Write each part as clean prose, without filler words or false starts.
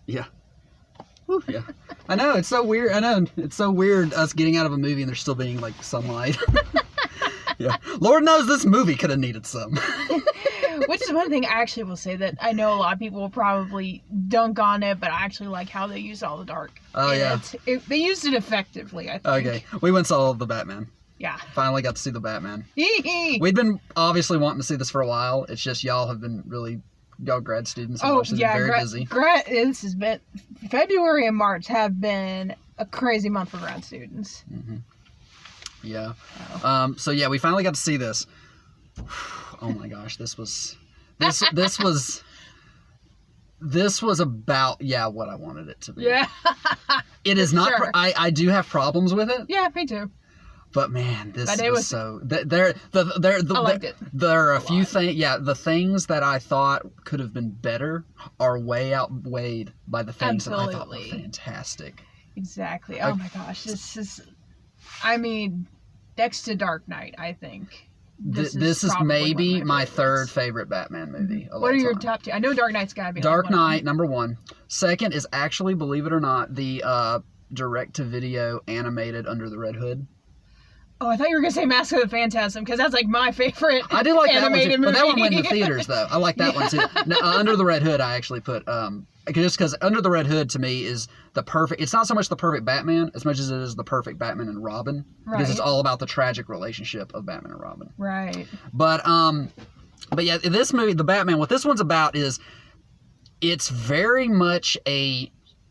Yeah. Whew, yeah. I know, it's so weird. I know, it's so weird us getting out of a movie and there still being, like, sunlight. Yeah. Lord knows this movie could have needed some. Which is one thing I actually will say that I know a lot of people will probably dunk on it, but I actually like how they used all the dark. Oh, yeah. They used it effectively, I think. Okay. We went and saw the Batman. Yeah. Finally got to see the Batman. We'd been obviously wanting to see this for a while. It's just y'all have been really, y'all grad students have been very busy. This has been, February and March have been a crazy month for grad students. Mm-hmm. Yeah. Oh. So yeah, we finally got to see this. Oh my gosh, this was about what I wanted it to be. Yeah. It is not. Sure. I do have problems with it. Yeah, me too. But man, this was so. I liked it. There are a few things. Yeah, the things that I thought could have been better are way outweighed by the things that I thought were fantastic. Exactly. Oh my gosh, this is. I mean, next to Dark Knight, I think. This is maybe my third favorite Batman movie. Mm-hmm. What are your top two? I know Dark Knight's gotta be. Dark Knight, number one. Second is actually, believe it or not, the direct-to-video animated Under the Red Hood. Oh, I thought you were gonna say Mask of the Phantasm, because that's like my favorite. I do like animated that one too, movie. but that one went in the theaters though. I like that one too. No, Under the Red Hood, I actually put just because Under the Red Hood to me is the perfect. It's not so much the perfect Batman as much as it is the perfect Batman and Robin, because it's all about the tragic relationship of Batman and Robin. Right. But yeah, this movie, the Batman, what this one's about is it's very much a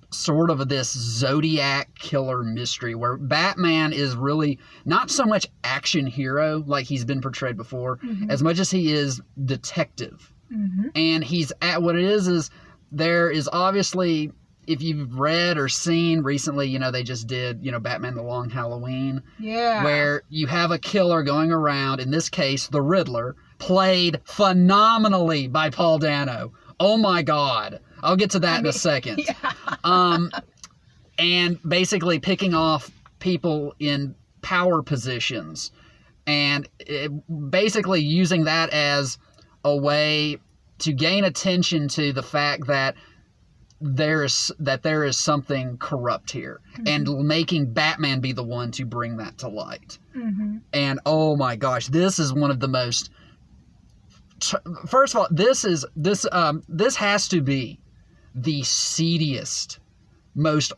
sort of this Zodiac killer mystery where Batman is really not so much action hero like he's been portrayed before, as much as he is detective. And he's at what it is there is obviously, if you've read or seen recently, they just did, Batman the Long Halloween. Yeah. Where you have a killer going around, in this case, the Riddler, played phenomenally by Paul Dano. Oh my God. I'll get to that in a second. Yeah. And basically picking off people in power positions and basically using that as a way to gain attention to the fact that there is something corrupt here, and making Batman be the one to bring that to light. And oh my gosh, this is one of the most. First of all, this has to be the seediest, most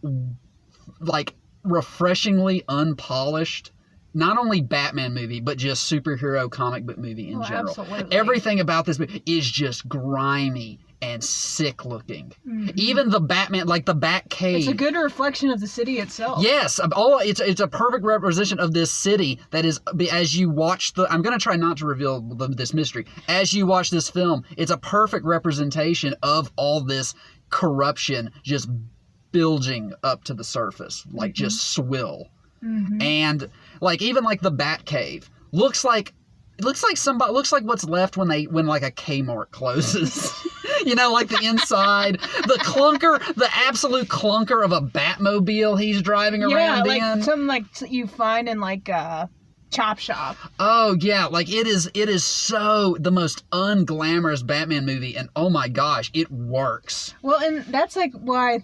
refreshingly unpolished, not only Batman movie, but just superhero comic book movie in general. Absolutely. Everything about this movie is just grimy and sick looking. Even the Batman, like the Batcave. It's a good reflection of the city itself. Yes. It's a perfect representation of this city that is, as you watch I'm going to try not to reveal this mystery. As you watch this film, it's a perfect representation of all this corruption just bilging up to the surface, like just swill. And even the Batcave looks like what's left when like a Kmart closes. Like the inside, the absolute clunker of a Batmobile he's driving around in. Yeah, like something you find in a chop shop. Oh yeah, it is so the most unglamorous Batman movie, and oh my gosh, it works. Well, and that's why I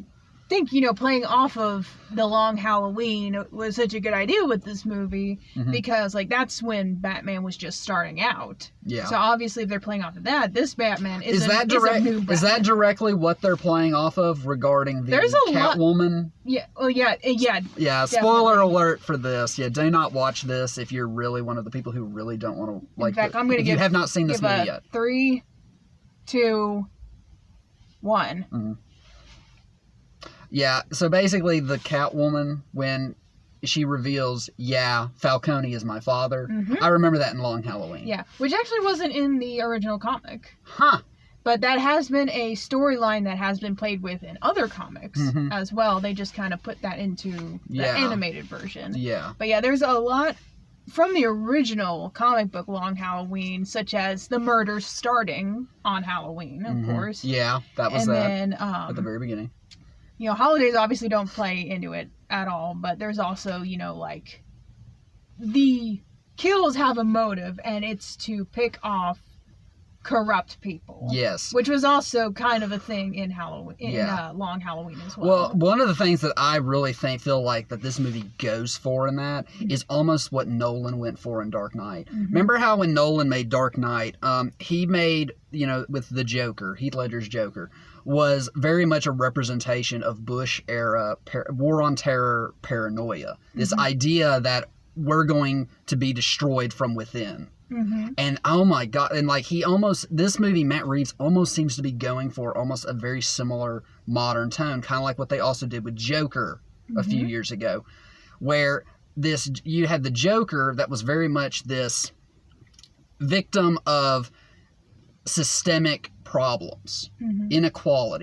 think, playing off of The Long Halloween was such a good idea with this movie, because that's when Batman was just starting out. Yeah. So obviously if they're playing off of that, this Batman is a new Batman. Is that directly what they're playing off of regarding the Catwoman? Yeah. Oh yeah. Yeah. Yeah. Spoiler alert for this. Yeah. Do not watch this if you're really one of the people who really don't want to like. In fact, I'm going to you have not seen this movie yet. 3, 2, 1. Yeah, so basically the Catwoman, when she reveals, Falcone is my father, I remember that in Long Halloween. Yeah, which actually wasn't in the original comic. Huh. But that has been a storyline that has been played with in other comics as well. They just kind of put that into the animated version. Yeah. But yeah, there's a lot from the original comic book Long Halloween, such as the murders starting on Halloween, of course. Yeah, that was then, at the very beginning. Holidays obviously don't play into it at all, but there's also, the kills have a motive, and it's to pick off corrupt people. Yes. Which was also kind of a thing in Halloween, Long Halloween as well. Well, one of the things that I really feel like that this movie goes for in that is almost what Nolan went for in Dark Knight. Remember how when Nolan made Dark Knight, he made, with the Joker, Heath Ledger's Joker, was very much a representation of Bush-era war on terror paranoia. This idea that we're going to be destroyed from within. And oh my God, and like this movie, Matt Reeves almost seems to be going for almost a very similar modern tone, kind of like what they also did with Joker a few years ago, where you had the Joker that was very much this victim of systemic problems,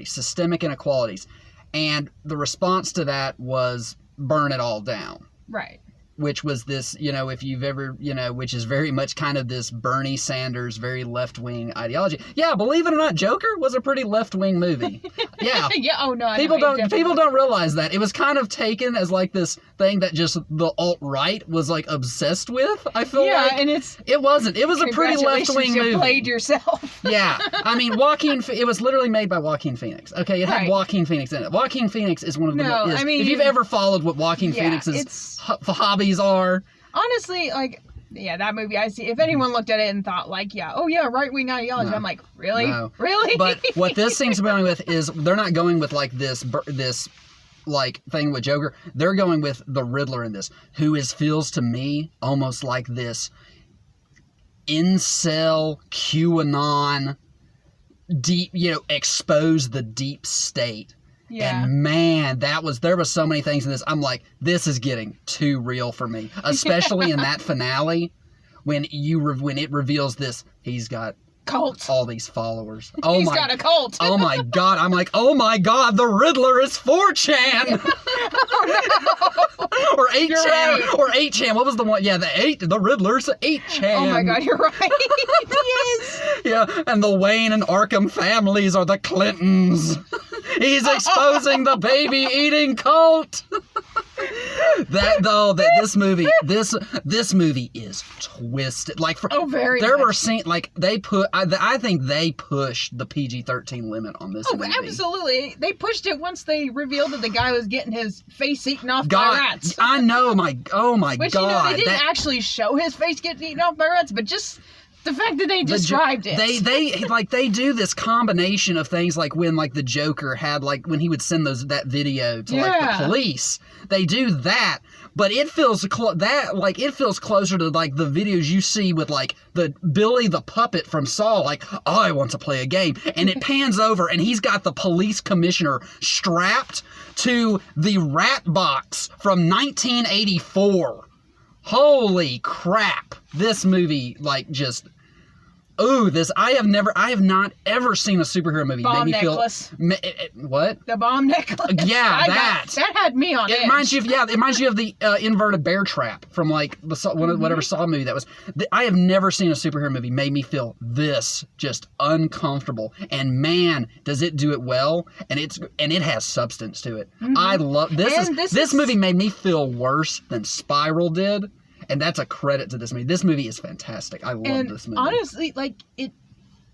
systemic inequalities, and the response to that was burn it all down. Right. Which was this, if you've ever, which is very much kind of this Bernie Sanders, very left-wing ideology. Yeah, believe it or not, Joker was a pretty left-wing movie. Yeah. Yeah. Oh no. People don't realize that it was kind of taken as like this thing that just the alt-right was like obsessed with. I feel like. Yeah, and it wasn't. It was a pretty left-wing movie. You played yourself. Yeah, I mean, it was literally made by Joaquin Phoenix. Okay, it had Joaquin Phoenix in it. Joaquin Phoenix is one of the. If you've ever followed what Joaquin Phoenix's hobbies are. Honestly, that movie, I see, if anyone looked at it and thought right-wing ideology, no. I'm like, really? No. Really? But what this seems to be going with is, they're not going with like this like thing with Joker. They're going with the Riddler in this, who feels to me almost like this incel QAnon deep, expose the deep state. Yeah. And man, there was so many things in this. I'm like, this is getting too real for me, especially in that finale when it reveals this. He's got cult, all these followers. He's got a cult. Oh my God! I'm like, oh my God! The Riddler is 4chan. Oh, no. Or 8chan, right. Or 8chan. What was the one? Yeah, the Riddler's 8chan. Oh my God, you're right. He is. Yeah, and the Wayne and Arkham families are the Clintons. He's exposing the baby-eating cult. This movie is twisted. Like, very. There were scenes like I think they pushed the PG-13 limit on this movie. Absolutely, they pushed it once they revealed that the guy was getting his face eaten off by rats. I know, oh my Which, God! They didn't actually show his face getting eaten off by rats, but just. The fact that they described it. They do this combination of things like when like the Joker had like when he would send that video to like the police. They do that, but it feels closer to like the videos you see with like the Billy the puppet from Saw, like, I want to play a game, and it pans over and he's got the police commissioner strapped to the rat box from 1984. Holy crap. This movie, like, just... Ooh, I have not ever seen a superhero movie. Bomb necklace. What? The bomb necklace. Yeah, that had me on edge. It reminds you of the inverted bear trap from, like, whatever Saw movie that was. I have never seen a superhero movie made me feel this just uncomfortable. And man, does it do it well. And it has substance to it. I love... This movie made me feel worse than Spiral did. And that's a credit to this movie. This movie is fantastic. I love this movie. Honestly, like, it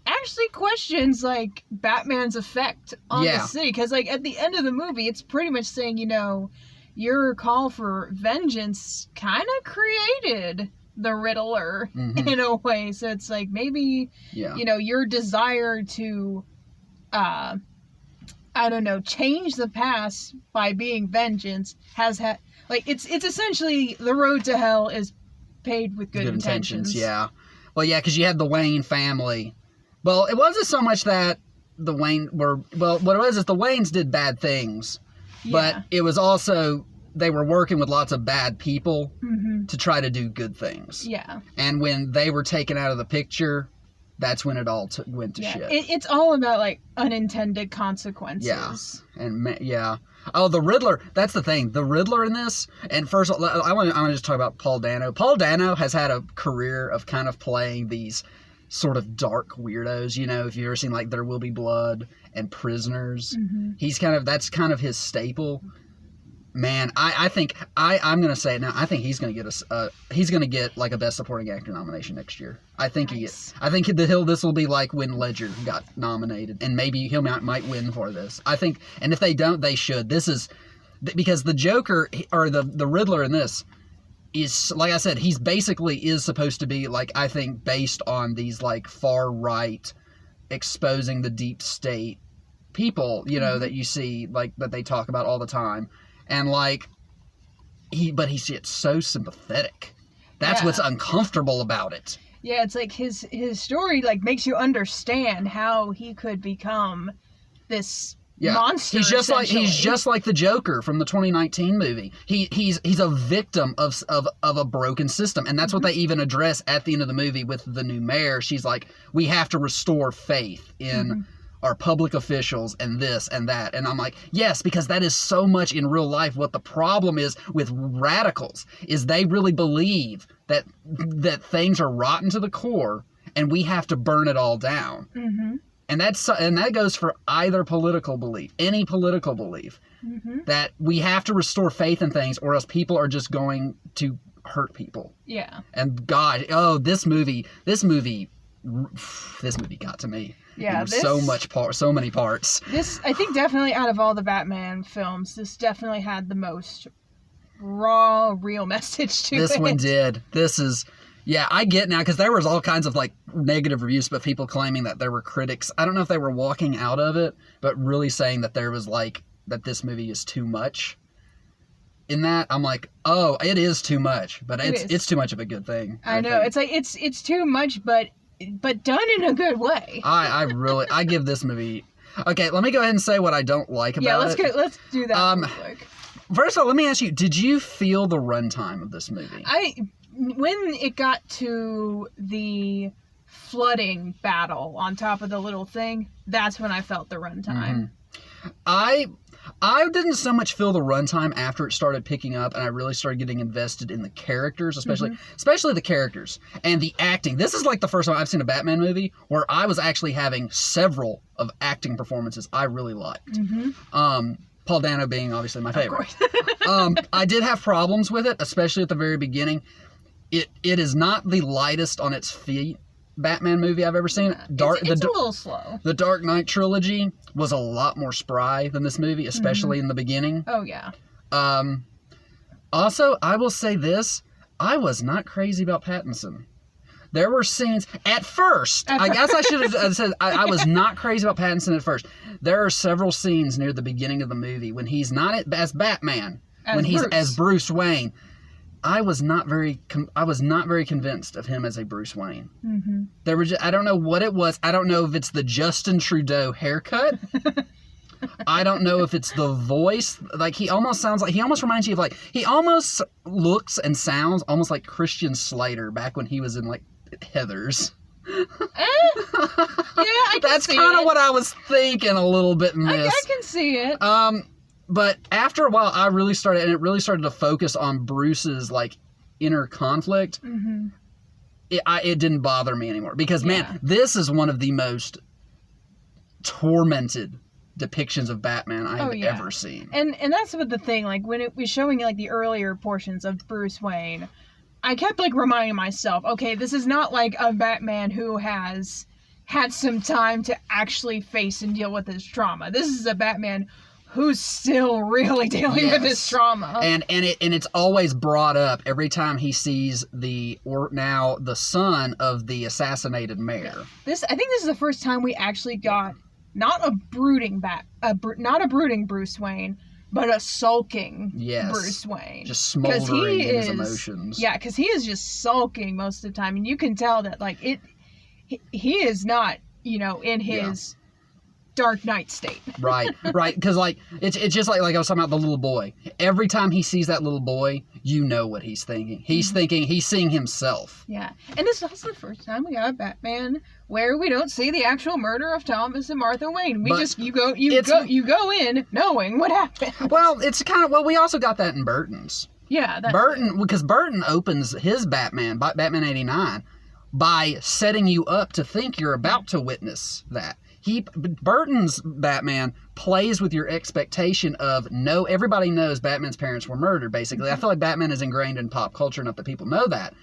actually questions, like, Batman's effect on the city. Because, like, at the end of the movie, it's pretty much saying, your call for vengeance kind of created the Riddler in a way. So it's like, maybe, your desire to, change the past by being vengeance has had... Like, it's essentially the road to hell is paved with good intentions. Yeah. Well, yeah, because you had the Wayne family. Well, it wasn't so much that the Wayne were... Well, what it was is the Waynes did bad things. Yeah. But it was also... They were working with lots of bad people to try to do good things. Yeah. And when they were taken out of the picture... That's when it all went to shit. It's all about, like, unintended consequences. Yeah. And, Oh, the Riddler. That's the thing. The Riddler in this. And first, I want to just talk about Paul Dano. Paul Dano has had a career of kind of playing these sort of dark weirdos. If you've ever seen, like, There Will Be Blood and Prisoners. That's kind of his staple. Man, I think I'm gonna say it now. I think he's gonna get he's gonna get like a Best Supporting Actor nomination next year. I think this will be like when Ledger got nominated, and maybe he might win for this. I think, and if they don't, they should. This is because the Joker or the Riddler in this is, like I said, he's basically is supposed to be like, I think, based on these like far right exposing the deep state people, you know, that you see like that they talk about all the time. And like he's so sympathetic. That's what's uncomfortable about it. Yeah, it's like his story like makes you understand how he could become this monster. He's just like the Joker from the 2019 movie. He's a victim of a broken system, and that's what they even address at the end of the movie with the new mayor. She's like, we have to restore faith in our public officials and this and that. And I'm like, yes, because that is so much in real life. What the problem is with radicals is they really believe that things are rotten to the core and we have to burn it all down. And that goes for either political belief, any political belief, that we have to restore faith in things or else people are just going to hurt people. Yeah. And God, this movie got to me. Yeah, so many parts. This, I think, definitely out of all the Batman films, this definitely had the most raw, real message to it. This one did. This is, I get now, because there was all kinds of like negative reviews, but people claiming that there were critics. I don't know if they were walking out of it, but really saying that there was like that this movie is too much. In that, I'm like, oh, it is too much, but it's too much of a good thing. I know. It's like it's too much, but done in a good way. I give this movie. Okay, let me go ahead and say what I don't like about it. Let's do that real quick. First of all, let me ask you, did you feel the runtime of this movie? When it got to the flooding battle on top of the little thing, that's when I felt the runtime. I didn't so much feel the runtime after it started picking up and I really started getting invested in the characters, especially the characters and the acting. This is like the first time I've seen a Batman movie where I was actually having several of acting performances I really liked. Paul Dano being obviously my favorite. I did have problems with it, especially at the very beginning. It is not the lightest on its feet Batman movie I've ever seen. It's a little slow. The Dark Knight trilogy was a lot more spry than this movie, especially in the beginning. Oh, yeah. Also, I will say this. I was not crazy about Pattinson. There were scenes... I guess I should have said I was not crazy about Pattinson at first. There are several scenes near the beginning of the movie when he's not as Batman, he's as Bruce Wayne. I was not very convinced of him as a Bruce Wayne. There were I don't know what it was. I don't know if it's the Justin Trudeau haircut. I don't know if it's the voice. Like he almost reminds you of he almost looks and sounds almost like Christian Slater back when he was in like Heathers. That's kind of what I was thinking a little bit in this. I can see it. But after a while, it really started to focus on Bruce's like inner conflict. It didn't bother me anymore because man, this is one of the most tormented depictions of Batman I have ever seen. And that's what the thing, like when it was showing like the earlier portions of Bruce Wayne, I kept like reminding myself, okay, this is not like a Batman who has had some time to actually face and deal with his trauma. This is a Batman who's still really dealing with his trauma. And it's always brought up every time he sees the son of the assassinated mayor. I think this is the first time we actually got not a brooding Bruce Wayne, but a sulking Bruce Wayne. Just smoldering in his emotions. Yeah, because he is just sulking most of the time, and you can tell that like he is not, in his Dark Knight state. Right. Because like it's just like I was talking about the little boy. Every time he sees that little boy, you know what he's thinking. He's seeing himself. Yeah, and this is also the first time we got a Batman where we don't see the actual murder of Thomas and Martha Wayne. You go in knowing what happened. Well, it's we also got that in Burton's. Yeah, because Burton opens his Batman 89, by setting you up to think you're about to witness that. Burton's Batman plays with your expectation of everybody knows Batman's parents were murdered, basically. I feel like Batman is ingrained in pop culture enough that people know that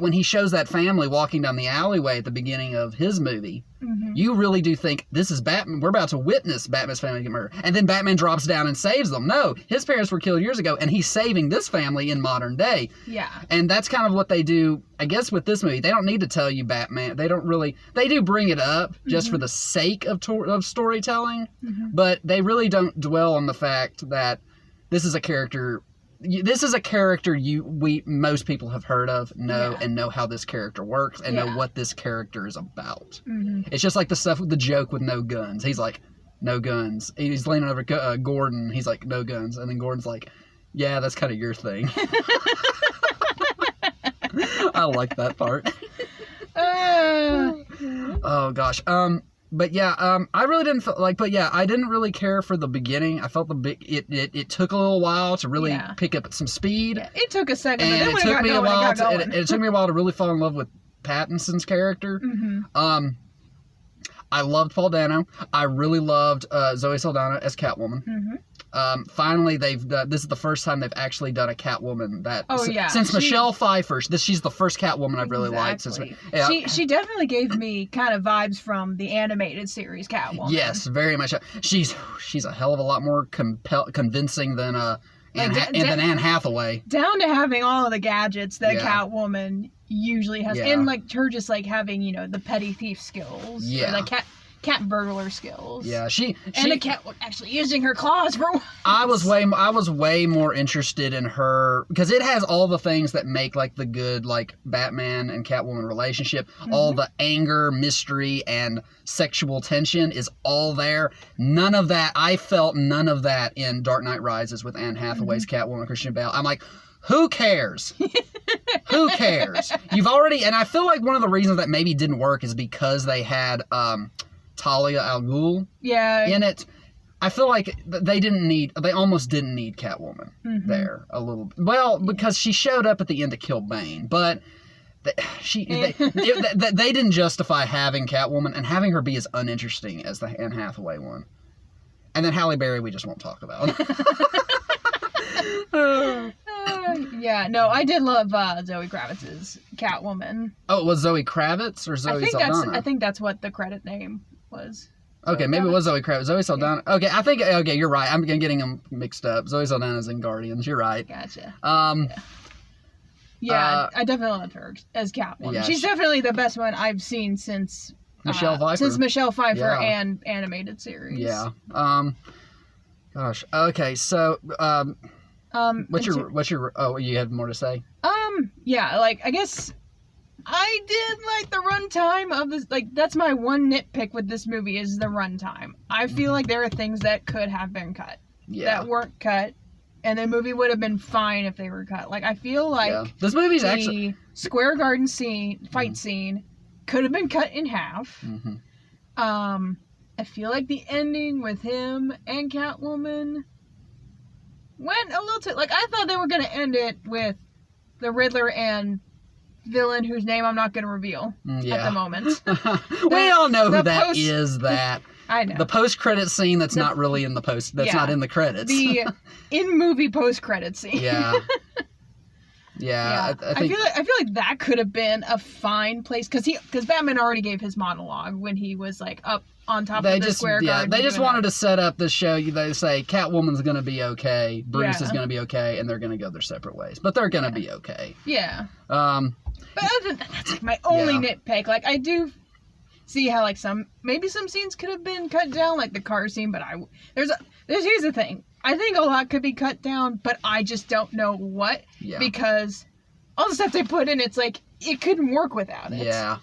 when he shows that family walking down the alleyway at the beginning of his movie, you really do think, this is Batman. We're about to witness Batman's family get murdered. And then Batman drops down and saves them. No, his parents were killed years ago, and he's saving this family in modern day. Yeah. And that's kind of what they do, I guess, with this movie. They don't need to tell you Batman. They do bring it up just for the sake of storytelling, but they really don't dwell on the fact that this is a character... most people have heard of, and know how this character works, and know what this character is about. It's just like the joke with no guns. He's like, no guns. He's leaning over Gordon. He's like, no guns. And then Gordon's like, yeah, that's kind of your thing. I like that part. Oh, gosh. But yeah, I really didn't feel like, I didn't really care for the beginning. I felt it took a little while to really pick up some speed. Yeah, it took a second, and but then it took me a while it took me a while to really fall in love with Pattinson's character. I loved Paul Dano. I really loved Zoe Saldana as Catwoman. Finally, this is the first time they've actually done a Catwoman since Michelle Pfeiffer. She's the first Catwoman I've really liked. Since she definitely gave me kind of vibes from the animated series Catwoman. Yes, very much. She's a hell of a lot more convincing than Anne Hathaway. Down to having all of the gadgets that Catwoman usually has, and like her just like having the petty thief skills, or the cat burglar skills. Yeah, she and the cat actually using her claws for once. I was way more interested in her because it has all the things that make like the good like Batman and Catwoman relationship. All the anger, mystery, and sexual tension is all there. I felt none of that in Dark Knight Rises with Anne Hathaway's Catwoman, Christian Bale. I'm like, who cares? Who cares? You've already, and I feel like one of the reasons that maybe didn't work is because they had Talia al Ghul in it. I feel like they almost didn't need Catwoman there a little bit. Well, because she showed up at the end to kill Bane, but they didn't justify having Catwoman and having her be as uninteresting as the Anne Hathaway one. And then Halle Berry we just won't talk about. Yeah, no, I did love Zoe Kravitz's Catwoman. Oh, it was Zoe Kravitz or Zoe Saldana? I think that's what the credit name was. Okay, maybe it was Zoe Kravitz. Zoe Saldana. Yeah. Okay, you're right. I'm getting them mixed up. Zoe Saldana's in Guardians. You're right. Gotcha. I definitely loved her as Catwoman. Yeah, she's definitely the best one I've seen since Michelle Pfeiffer and animated series. Yeah. Gosh. Okay, so what's your you had more to say? Yeah, like I guess I did like the runtime of this. Like that's my one nitpick with this movie is the runtime. I feel like there are things that could have been cut that weren't cut, and the movie would have been fine if they were cut. Like I feel like this movie's the Square Garden fight scene could have been cut in half. I feel like the ending with him and Catwoman went a little too... Like, I thought they were going to end it with the Riddler and villain whose name I'm not going to reveal at the moment. We all know who that is. I know. The post-credit scene that's not really in the post... That's not in the credits. The in-movie post-credit scene. Yeah. I feel like that could have been a fine place because Batman already gave his monologue when he was like up on top of the Square Garden. They just wanted to set up the show. They say Catwoman's going to be okay, Bruce is going to be okay, and they're going to go their separate ways. But they're going to be okay. Yeah. But other than that, that's like my only nitpick. Like I do see how like maybe some scenes could have been cut down, like the car scene. But here's the thing. I think a lot could be cut down, but I just don't know what because all the stuff they put in, it's like it couldn't work without it. Yeah,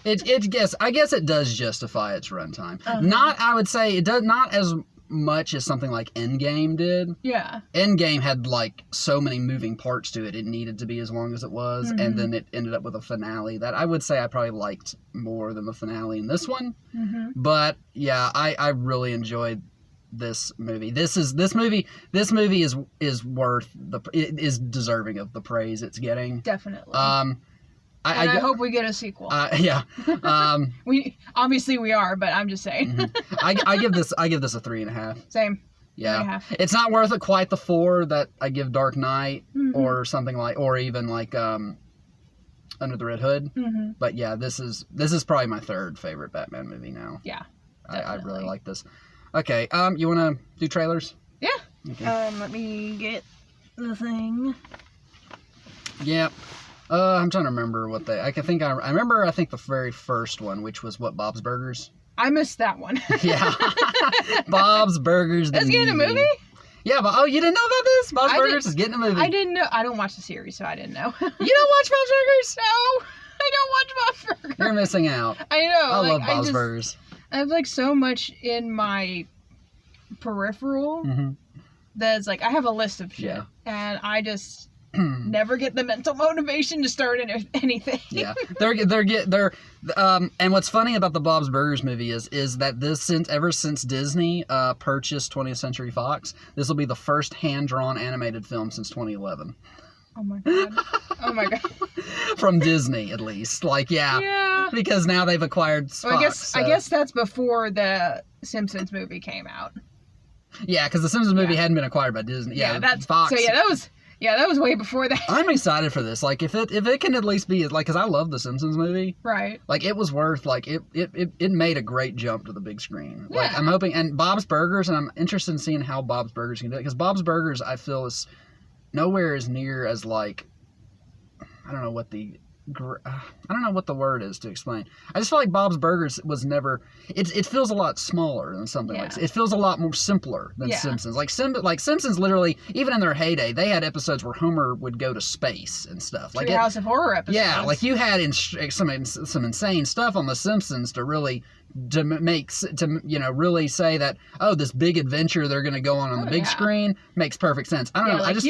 I guess it does justify its runtime. I would say it does not as much as something like Endgame did. Yeah, Endgame had like so many moving parts to it; it needed to be as long as it was, and then it ended up with a finale that I would say I probably liked more than the finale in this one. But yeah, I really enjoyed this movie. This movie is worth is deserving of the praise it's getting. Definitely. I hope we get a sequel. Yeah. We are, but I'm just saying. I give this a 3.5. Same. Yeah. It's not worth it quite the 4 that I give Dark Knight or something like, or even like Under the Red Hood. But yeah, this is probably my 3rd favorite Batman movie now. Yeah. I really like this. Okay. You want to do trailers? Yeah. Okay. Let me get the thing. Yeah. I'm trying to remember what I remember the very first one, which was Bob's Burgers. I missed that one. Yeah. Bob's Burgers. It's getting a movie? Yeah, but you didn't know about this? Bob's Burgers is getting a movie. I didn't know. I don't watch the series, so I didn't know. You don't watch Bob's Burgers? No, I don't watch Bob's Burgers. You're missing out. I know. I love Bob's Burgers. I have so much in my peripheral that's I have a list of shit, and I just never get the mental motivation to start anything. Yeah, and what's funny about the Bob's Burgers movie is that ever since Disney purchased 20th Century Fox, this will be the first hand-drawn animated film since 2011. Oh my god! Oh my god! From Disney, at least, yeah, because now they've acquired Fox. Well, I guess that's before the Simpsons movie came out. Yeah, because the Simpsons movie hadn't been acquired by Disney. Yeah, that's Fox. So that was way before that. I'm excited for this. If it can at least be because I love the Simpsons movie. Right. It was worth it made a great jump to the big screen. Yeah. I'm hoping, and Bob's Burgers, and I'm interested in seeing how Bob's Burgers can do it, because Bob's Burgers I feel is nowhere as near as I don't know what the word is to explain. I just feel like Bob's Burgers was never. It feels a lot smaller than something like. It feels a lot more simpler than Simpsons. Like Simpsons, literally, even in their heyday, they had episodes where Homer would go to space and stuff. Treehouse of Horror episodes. Yeah, you had some insane stuff on the Simpsons to really really say that this big adventure they're going to go on the big screen makes perfect sense. I don't know. I just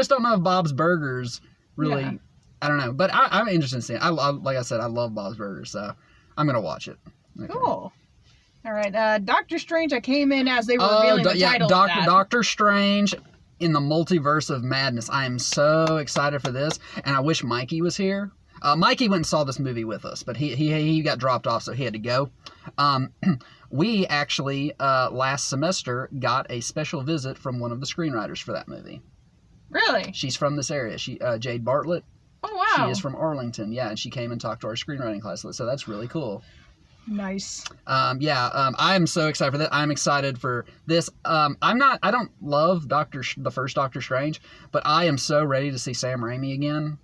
don't know if Bob's Burgers really. Yeah. I don't know, but I'm interested in seeing it. Like I said, I love Bob's Burgers, so I'm going to watch it. Okay. Cool. All right. Doctor Strange, I came in as they were revealing the title of that. Doctor Strange in the Multiverse of Madness. I am so excited for this, and I wish Mikey was here. Mikey went and saw this movie with us, but he got dropped off, so he had to go. We actually, last semester, got a special visit from one of the screenwriters for that movie. Really? She am this area. Jade Bartlett. Oh, wow. She is from Arlington, and she came and talked to our screenwriting class, so that's really cool. Nice. I am so excited for that. I'm excited for this. I don't love the first Doctor Strange, but I am so ready to see Sam Raimi again.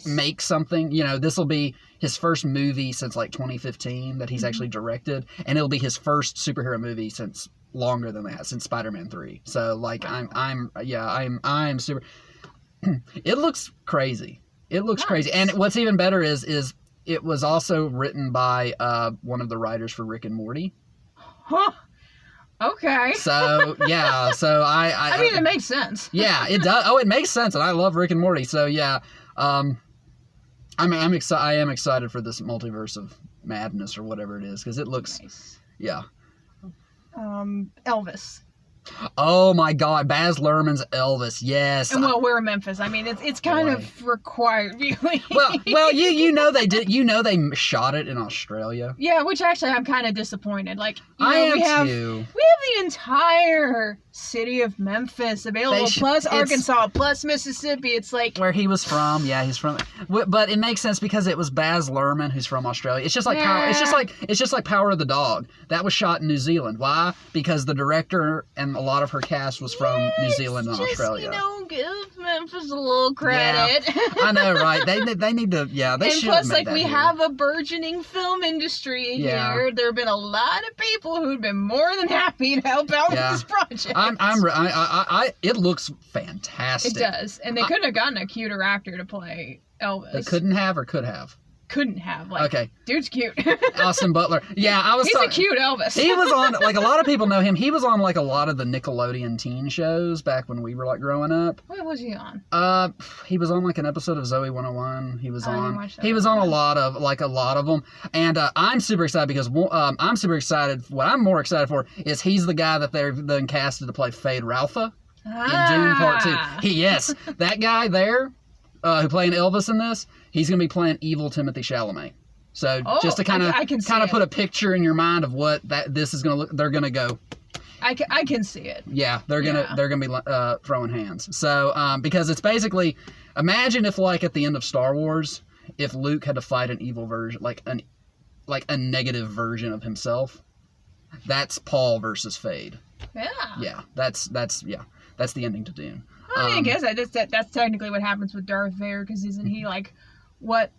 Make something. This will be his first movie since 2015 that he's actually directed, and it'll be his first superhero movie since longer than that, since Spider-Man 3. So I'm super. It looks crazy. It looks crazy. And what's even better is it was also written by one of the writers for Rick and Morty. Huh. Okay. So, yeah. So I mean, it makes sense. Yeah, it does. Oh, it makes sense. And I love Rick and Morty. So, yeah. I am excited for this Multiverse of Madness or whatever it is, because it looks nice. Yeah. Elvis. Oh my God, Baz Luhrmann's Elvis, yes. And we're in Memphis. I mean, it's kind of required viewing. Well, you know they did. They shot it in Australia. Yeah, which actually I'm kind of disappointed. We have the entire city of Memphis available, plus Arkansas, plus Mississippi. It's where he was from. Yeah, he's from. But it makes sense because it was Baz Luhrmann who's from Australia. It's just like it's just like Power of the Dog. That was shot in New Zealand. Why? Because the director and a lot of her cast was from New Zealand and Australia. Give Memphis a little credit. Yeah, I know, right? They need to. Yeah, they should. And plus, we have a burgeoning film industry here. There have been a lot of people who'd been more than happy to help out with this project. It looks fantastic. It does, and they couldn't have gotten a cuter actor to play Elvis. They couldn't have, or could have. Couldn't have. Okay. Dude's cute. Austin Butler. Yeah, He's a cute Elvis. He was on, a lot of people know him. He was on, a lot of the Nickelodeon teen shows back when we were, growing up. What was he on? He was on, an episode of Zoey 101. He was on a lot of them. And I'm super excited because I'm super excited. What I'm more excited for is he's the guy that they've then casted to play Fade Ralpha in Dune Part 2. That guy there, who playing Elvis in this, he's going to be playing evil Timothée Chalamet. So just to kind of put a picture in your mind of what this is going to look, they're going to go. I can see it. Yeah, they're gonna be throwing hands. So because it's basically, imagine if like at the end of Star Wars, if Luke had to fight an evil version, like a negative version of himself. That's Paul versus Fade. Yeah. Yeah, that's the ending to Dune. Well, I guess that's technically what happens with Darth Vader, because isn't he like what,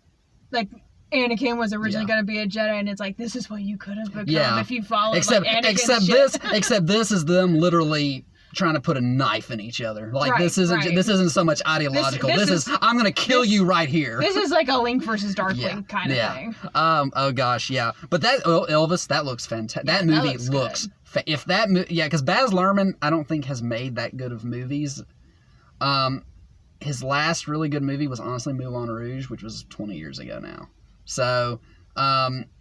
like Anakin was originally going to be a Jedi, and it's like, this is what you could have become if you followed except this is them literally trying to put a knife in each other. Like this isn't so much ideological. This is I'm going to kill you right here. This is like a Link versus Darth Link kind of thing. Oh gosh, yeah. But that Elvis, that looks fantastic. That movie looks if that because Baz Luhrmann I don't think has made that good of movies. His last really good movie was honestly Moulin Rouge, which was 20 years ago now. So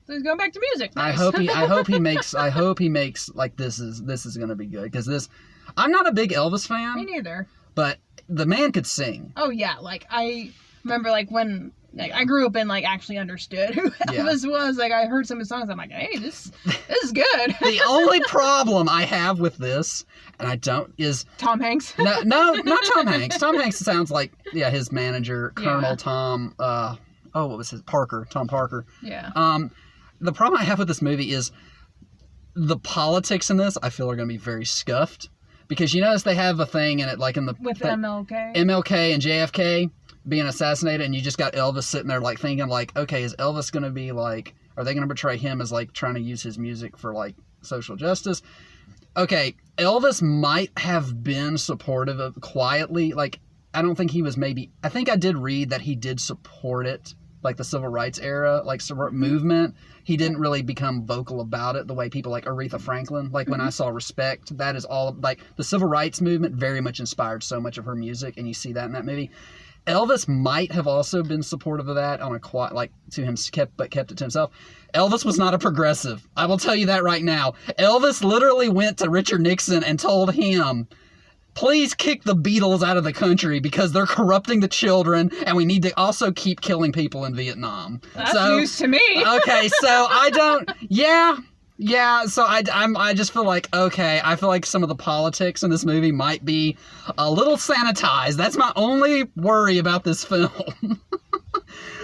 he's going back to music. Nice. I hope he makes like this is going to be good, because I'm not a big Elvis fan. Me neither. But the man could sing. Oh yeah, like I remember like when I grew up and like actually understood who Elvis was. Like I heard some of his songs, I'm like, hey, this is good. The only problem I have with this, and I don't, is Tom Hanks. No, not Tom Hanks. Tom Hanks sounds like his manager, Colonel Tom. What was his Parker? Tom Parker. Yeah. The problem I have with this movie is the politics in this. I feel are going to be very scuffed, because you notice they have a thing in it, like with MLK and JFK being assassinated, and you just got Elvis sitting there like thinking like, okay, is Elvis going to be like, are they going to portray him as like trying to use his music for like social justice? Okay, Elvis might have been supportive of quietly, like I don't think he was I think I did read that he did support it, like the civil rights era, like movement. He didn't really become vocal about it the way people like Aretha Franklin. Like when I saw Respect, that is all like the civil rights movement very much inspired so much of her music, and you see that in that movie. Elvis might have also been supportive of that on a quiet, like to him, kept it to himself. Elvis was not a progressive. I will tell you that right now. Elvis literally went to Richard Nixon and told him, please kick the Beatles out of the country because they're corrupting the children, and we need to also keep killing people in Vietnam. That's news to me. Okay, so I don't. Yeah. So I just feel like, okay, I feel like some of the politics in this movie might be a little sanitized. That's my only worry about this film.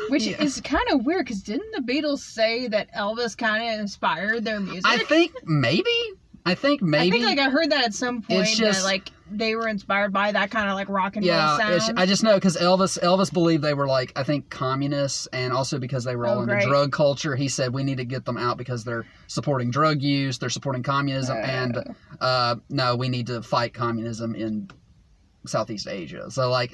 Which is kind of weird, because didn't the Beatles say that Elvis kind of inspired their music? I think maybe like I heard that at some point, that like they were inspired by that kind of like rock and roll sound. I just know because Elvis believed they were like, I think, communists, and also because they were all into drug culture. He said we need to get them out because they're supporting drug use, they're supporting communism, and no, we need to fight communism in Southeast Asia. So like,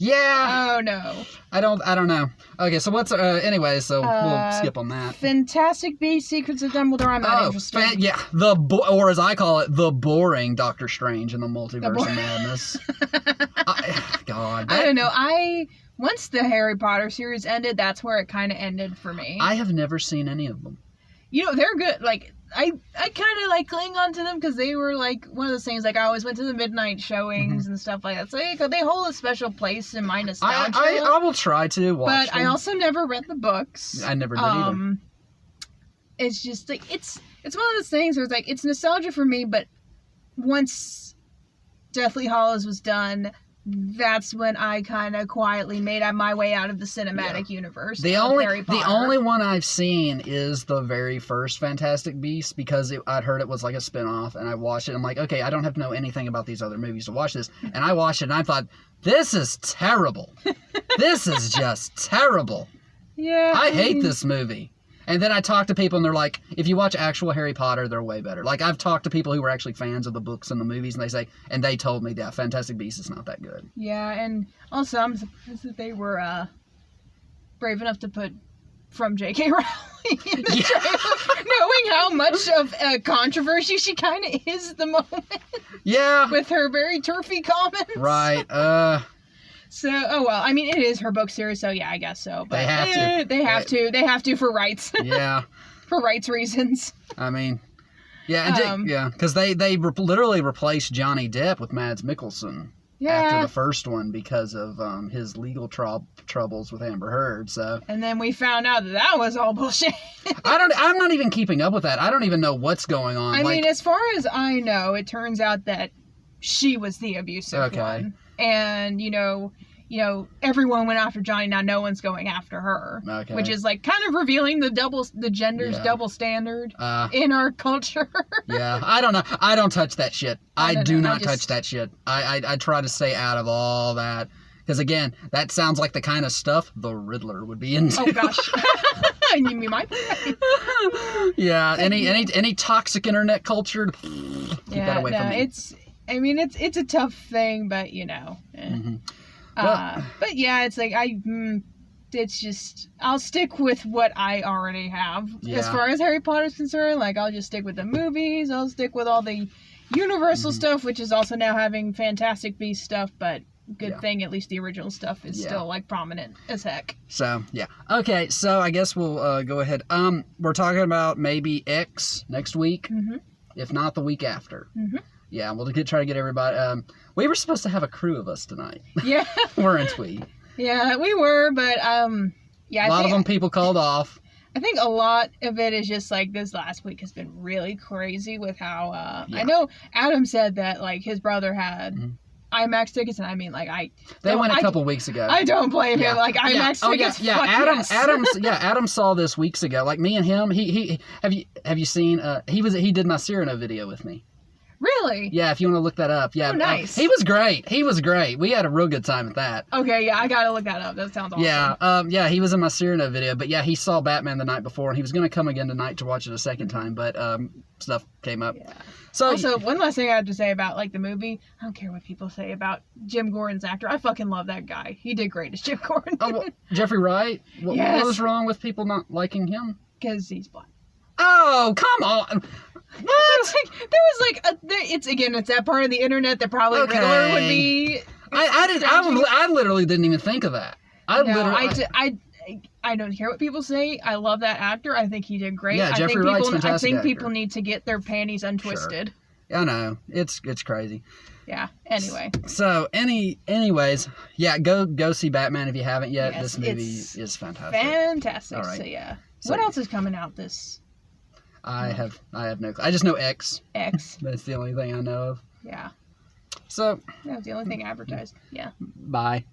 yeah. Oh no. I don't know. Okay, so what's anyway? So we'll skip on that. Fantastic Beasts: Secrets of Dumbledore. I'm not interested. Or as I call it, the boring Doctor Strange in the Multiverse of Madness. God. I don't know. Once the Harry Potter series ended, that's where it kind of ended for me. I have never seen any of them. You know, they're good. Like I kind of like cling on to them because they were like one of those things. Like I always went to the midnight showings and stuff like that. So they hold a special place in my nostalgia. I will try to watch them. I also never read the books. I never did either. It's just like it's one of those things where it's like it's nostalgia for me. But once Deathly Hallows was done, that's when I kind of quietly made my way out of the cinematic universe. The only one I've seen is the very first Fantastic Beasts, because I'd heard it was like a spinoff, and I watched it. I'm like, okay, I don't have to know anything about these other movies to watch this. And I watched it, and I thought, this is terrible. This is just terrible. Yeah. I hate this movie. And then I talk to people, and they're like, if you watch actual Harry Potter, they're way better. Like, I've talked to people who were actually fans of the books and the movies, and they told me that Fantastic Beasts is not that good. Yeah, and also I'm surprised that they were brave enough to put from J.K. Rowling in the trailer, knowing how much of a controversy she kind of is at the moment. Yeah. With her very turfy comments. Right, So, I mean, it is her book series, so yeah, I guess so. But they have to. They have to for rights. Yeah. For rights reasons. I mean, yeah, because they literally replaced Johnny Depp with Mads Mikkelsen. after the first one because of his legal troubles with Amber Heard. So. And then we found out that was all bullshit. I'm not even keeping up with that. I don't even know what's going on. I mean, as far as I know, it turns out that she was the abusive one. And, everyone went after Johnny. Now no one's going after her. Okay. Which is like kind of revealing the gender's double standard in our culture. Yeah. I don't know. I don't touch that shit. I do not touch that shit. I try to stay out of all that. Because again, that sounds like the kind of stuff the Riddler would be into. Oh gosh. You mean my point? Yeah. Any toxic internet culture, keep that away from me. It's a tough thing, but Mm-hmm. But yeah, it's like it's just, I'll stick with what I already have. Yeah. As far as Harry Potter's concerned, like, I'll just stick with the movies, I'll stick with all the Universal stuff, which is also now having Fantastic Beasts stuff, but good thing at least the original stuff is still, like, prominent as heck. So, yeah. Okay, so I guess we'll go ahead. We're talking about maybe X next week, if not the week after. Yeah, we'll try to get everybody. We were supposed to have a crew of us tonight. Yeah. Weren't we? Yeah, we were, but yeah. A lot of them people called off. I think a lot of it is just like this last week has been really crazy with how I know Adam said that like his brother had IMAX tickets, and I mean like they went a couple weeks ago. I don't blame him. Like IMAX tickets. Yeah, Adam saw this weeks ago. Like me and him. He have you seen? He did my Cyrano video with me. Really? Yeah, if you want to look that up. Yeah. Oh, nice. He was great. We had a real good time at that. Okay, yeah, I gotta look that up. That sounds awesome. Yeah, he was in my Cyrano video, but yeah, he saw Batman the night before, and he was going to come again tonight to watch it a second time, but stuff came up. Yeah. So also, one last thing I have to say about like the movie, I don't care what people say about Jim Gordon's actor. I fucking love that guy. He did great as Jim Gordon. Oh, well, Jeffrey Wright? What was wrong with people not liking him? Because he's black. Oh, come on. What? It's that part of the internet that probably Riddler would be. I literally didn't even think of that. I don't care what people say. I love that actor. I think he did great. Yeah, Jeffrey Wright's fantastic. I think people need to get their panties untwisted. Sure. I know. It's crazy. Yeah. Anyway. So anyways, yeah, go see Batman if you haven't yet. Yes, this movie is fantastic. Fantastic. All right. So yeah. What else is coming out this? I have no clue. I just know X. That's the only thing I know of. Yeah. So. That was the only thing advertised. Yeah. Bye.